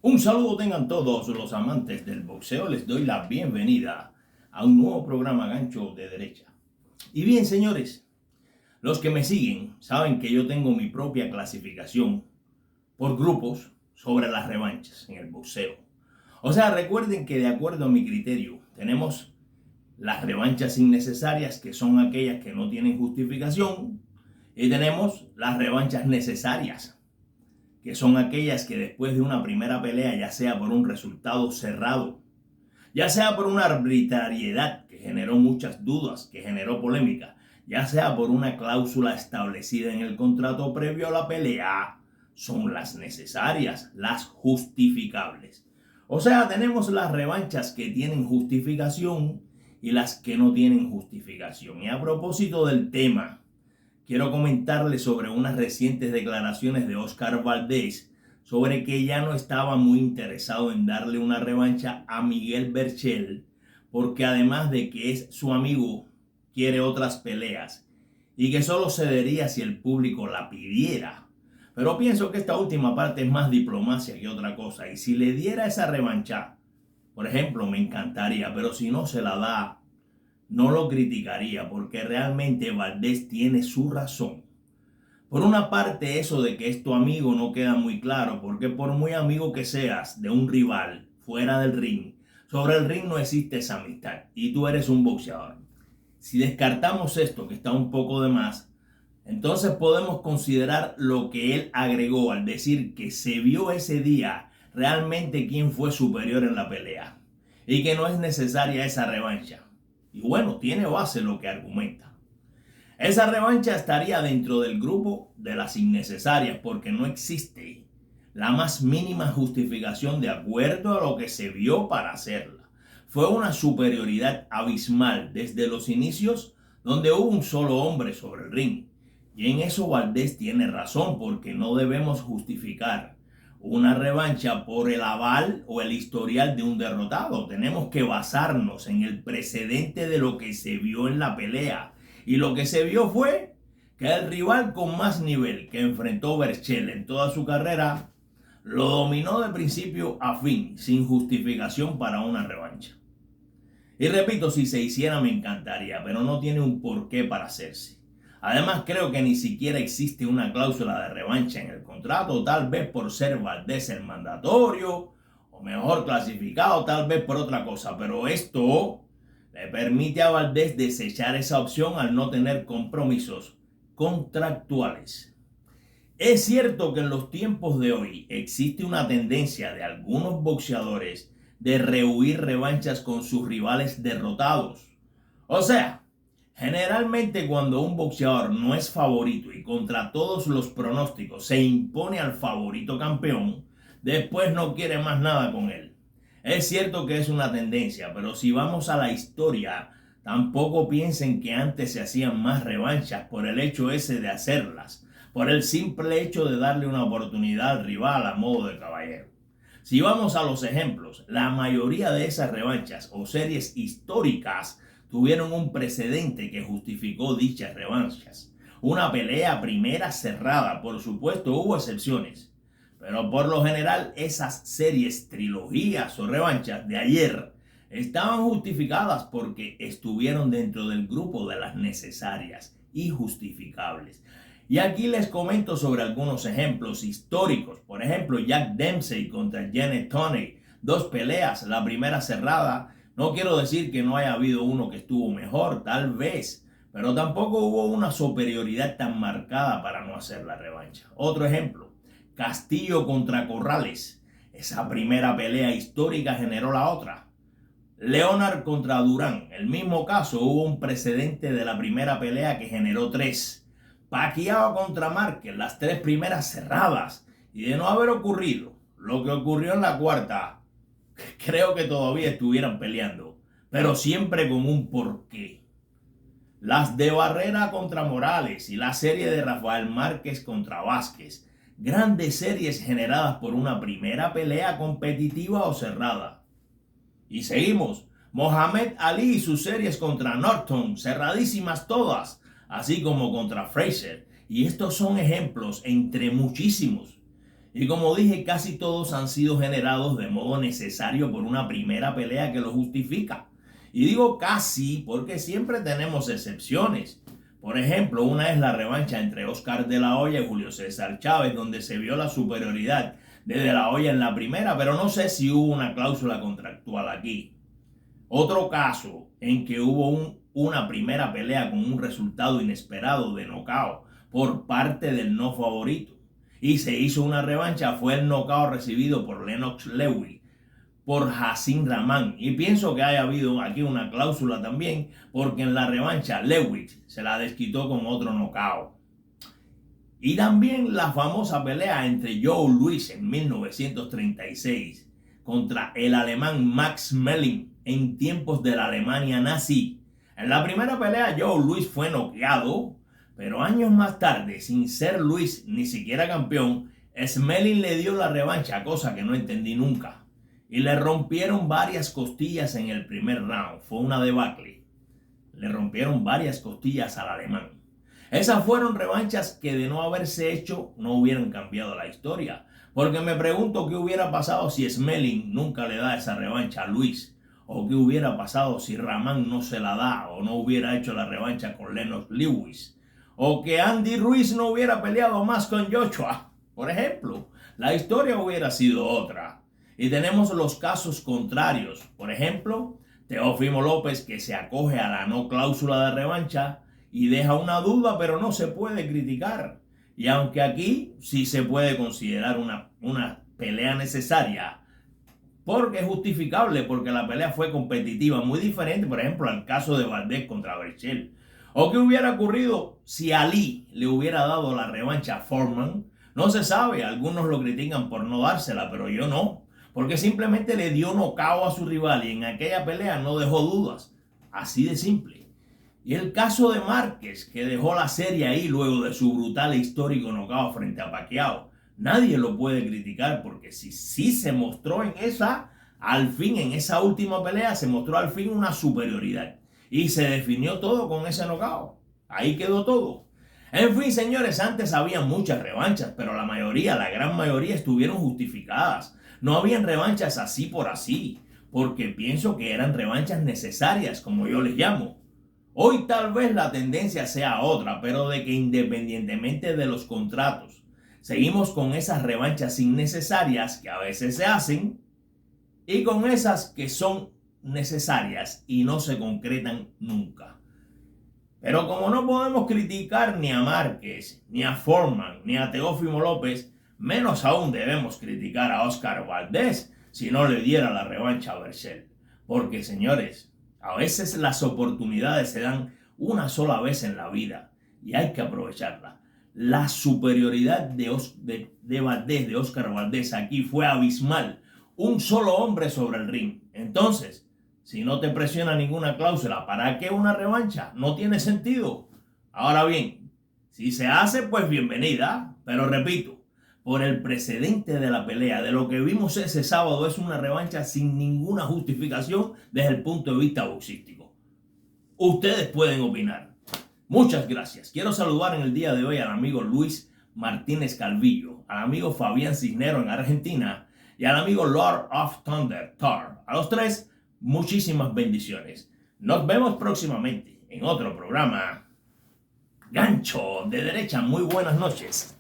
Un saludo tengan todos los amantes del boxeo. Les doy la bienvenida a un nuevo programa Gancho de Derecha. Y bien, señores, los que me siguen saben que yo tengo mi propia clasificación por grupos sobre las revanchas en el boxeo. O sea, recuerden que de acuerdo a mi criterio tenemos las revanchas innecesarias, que son aquellas que no tienen justificación, y tenemos las revanchas necesarias, que son aquellas que después de una primera pelea, ya sea por un resultado cerrado, ya sea por una arbitrariedad que generó muchas dudas, que generó polémica, ya sea por una cláusula establecida en el contrato previo a la pelea, son las necesarias, las justificables. O sea, tenemos las revanchas que tienen justificación y las que no tienen justificación. Y a propósito del tema, quiero comentarles sobre unas recientes declaraciones de Oscar Valdez sobre que ya no estaba muy interesado en darle una revancha a Miguel Berchelt, porque además de que es su amigo, quiere otras peleas y que solo cedería si el público la pidiera. Pero pienso que esta última parte es más diplomacia que otra cosa, y si le diera esa revancha, por ejemplo, me encantaría, pero si no se la da, no lo criticaría, porque realmente Valdez tiene su razón. Por una parte, eso de que es tu amigo no queda muy claro, porque por muy amigo que seas de un rival fuera del ring, sobre el ring no existe esa amistad y tú eres un boxeador. Si descartamos esto, que está un poco de más, entonces podemos considerar lo que él agregó al decir que se vio ese día realmente quién fue superior en la pelea y que no es necesaria esa revancha. Y bueno, tiene base lo que argumenta. Esa revancha estaría dentro del grupo de las innecesarias, porque no existe la más mínima justificación de acuerdo a lo que se vio para hacerla. Fue una superioridad abismal desde los inicios, donde hubo un solo hombre sobre el ring. Y en eso Valdez tiene razón, porque no debemos justificar una revancha por el aval o el historial de un derrotado. Tenemos que basarnos en el precedente de lo que se vio en la pelea. Y lo que se vio fue que el rival con más nivel que enfrentó Berchelt en toda su carrera lo dominó de principio a fin, sin justificación para una revancha. Y repito, si se hiciera me encantaría, pero no tiene un porqué para hacerse. Además, creo que ni siquiera existe una cláusula de revancha en el contrato, tal vez por ser Valdez el mandatorio, o mejor clasificado, tal vez por otra cosa, pero esto le permite a Valdez desechar esa opción al no tener compromisos contractuales. Es cierto que en los tiempos de hoy existe una tendencia de algunos boxeadores de rehuir revanchas con sus rivales derrotados. O sea, generalmente cuando un boxeador no es favorito y contra todos los pronósticos se impone al favorito campeón, después no quiere más nada con él. Es cierto que es una tendencia, pero si vamos a la historia, tampoco piensen que antes se hacían más revanchas por el hecho ese de hacerlas, por el simple hecho de darle una oportunidad al rival a modo de caballero. Si vamos a los ejemplos, la mayoría de esas revanchas o series históricas tuvieron un precedente que justificó dichas revanchas. Una pelea primera cerrada, por supuesto hubo excepciones, pero por lo general esas series, trilogías o revanchas de ayer estaban justificadas porque estuvieron dentro del grupo de las necesarias y justificables. Y aquí les comento sobre algunos ejemplos históricos. Por ejemplo, Jack Dempsey contra Janet Tunney. 2 peleas, la primera cerrada. No quiero decir que no haya habido uno que estuvo mejor, tal vez, pero tampoco hubo una superioridad tan marcada para no hacer la revancha. Otro ejemplo, Castillo contra Corrales. Esa primera pelea histórica generó la otra. Leonard contra Durán. El mismo caso, hubo un precedente de la primera pelea que generó 3. Pacquiao contra Márquez, las 3 primeras cerradas. Y de no haber ocurrido lo que ocurrió en la cuarta, creo que todavía estuvieran peleando, pero siempre con un porqué. Las de Barrera contra Morales y la serie de Rafael Márquez contra Vázquez. Grandes series generadas por una primera pelea competitiva o cerrada. Y seguimos. Mohamed Ali y sus series contra Norton, cerradísimas todas, así como contra Fraser. Y estos son ejemplos entre muchísimos. Y como dije, casi todos han sido generados de modo necesario por una primera pelea que lo justifica. Y digo casi porque siempre tenemos excepciones. Por ejemplo, una es la revancha entre Oscar de la Hoya y Julio César Chávez, donde se vio la superioridad de la Hoya en la primera, pero no sé si hubo una cláusula contractual aquí. Otro caso en que hubo una primera pelea con un resultado inesperado de nocaut por parte del no favorito y se hizo una revancha fue el nocaut recibido por Lennox Lewis por Hasim Rahman, y pienso que haya habido aquí una cláusula también porque en la revancha Lewis se la desquitó con otro nocaut. Y también la famosa pelea entre Joe Louis en 1936 contra el alemán Max Schmeling en tiempos de la Alemania nazi. En la primera pelea Joe Louis fue noqueado, pero años más tarde, sin ser Louis ni siquiera campeón, Schmeling le dio la revancha, cosa que no entendí nunca. Y le rompieron varias costillas en el primer round. Fue una debacle. Le rompieron varias costillas al alemán. Esas fueron revanchas que de no haberse hecho no hubieran cambiado la historia. Porque me pregunto qué hubiera pasado si Schmeling nunca le da esa revancha a Luis. O qué hubiera pasado si Rahman no se la da o no hubiera hecho la revancha con Lennox Lewis. O que Andy Ruiz no hubiera peleado más con Joshua. Por ejemplo, la historia hubiera sido otra. Y tenemos los casos contrarios. Por ejemplo, Teófimo López, que se acoge a la no cláusula de revancha y deja una duda, pero no se puede criticar. Y aunque aquí sí se puede considerar una pelea necesaria, porque es justificable, porque la pelea fue competitiva, muy diferente, por ejemplo, al caso de Valdés contra Berchel. ¿O qué hubiera ocurrido si Ali le hubiera dado la revancha a Foreman? No se sabe, algunos lo critican por no dársela, pero yo no. Porque simplemente le dio nocaut a su rival y en aquella pelea no dejó dudas. Así de simple. Y el caso de Márquez, que dejó la serie ahí luego de su brutal e histórico nocaut frente a Pacquiao. Nadie lo puede criticar porque sí se mostró al fin en esa última pelea, se mostró al fin una superioridad. Y se definió todo con ese nocaut. Ahí quedó todo. En fin, señores, antes había muchas revanchas, pero la gran mayoría estuvieron justificadas. No habían revanchas así por así, porque pienso que eran revanchas necesarias, como yo les llamo. Hoy tal vez la tendencia sea otra, pero de que independientemente de los contratos, seguimos con esas revanchas innecesarias que a veces se hacen y con esas que son necesarias y no se concretan nunca. Pero como no podemos criticar ni a Márquez, ni a Foreman, ni a Teófimo López, menos aún debemos criticar a Oscar Valdés si no le diera la revancha a Berchel. Porque, señores, a veces las oportunidades se dan una sola vez en la vida y hay que aprovecharla. La superioridad de Valdés, de Oscar Valdés, aquí fue abismal. Un solo hombre sobre el ring. Entonces, si no te presiona ninguna cláusula, ¿para qué una revancha? No tiene sentido. Ahora bien, si se hace, pues bienvenida. Pero repito, por el precedente de la pelea, de lo que vimos ese sábado, es una revancha sin ninguna justificación desde el punto de vista boxístico. Ustedes pueden opinar. Muchas gracias. Quiero saludar en el día de hoy al amigo Luis Martínez Calvillo, al amigo Fabián Cisnero en Argentina y al amigo Lord of Thunder, Thor. A los tres, muchísimas bendiciones. Nos vemos próximamente en otro programa. Gancho de Derecha. Muy buenas noches.